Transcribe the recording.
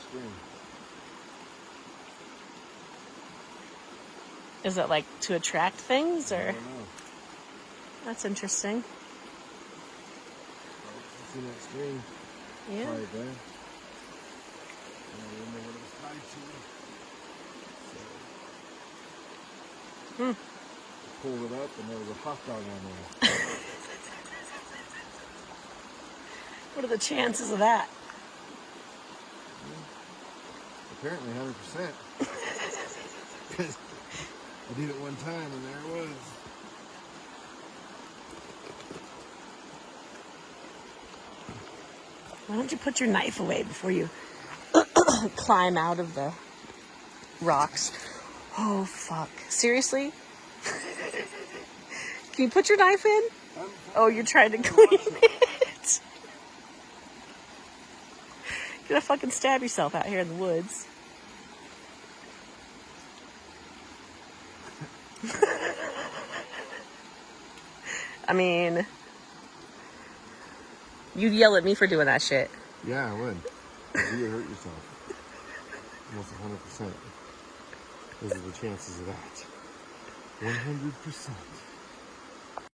string. Is it like to attract things, I or? don't know. That's interesting. See that string? Yeah. Tied there. And I didn't know what it was tied to. So I pulled it up and there was a hot dog on there. What are the chances of that? Apparently 100%. Because I did it one time and there it was. Why don't you put your knife away before you climb out of the rocks? Oh, fuck. Seriously? Can you put your knife in? Oh, you're trying to clean it. You're gonna fucking stab yourself out here in the woods. I mean, you'd yell at me for doing that shit. Yeah, I would. You would hurt yourself. Almost 100%. Those are the chances of that. 100%.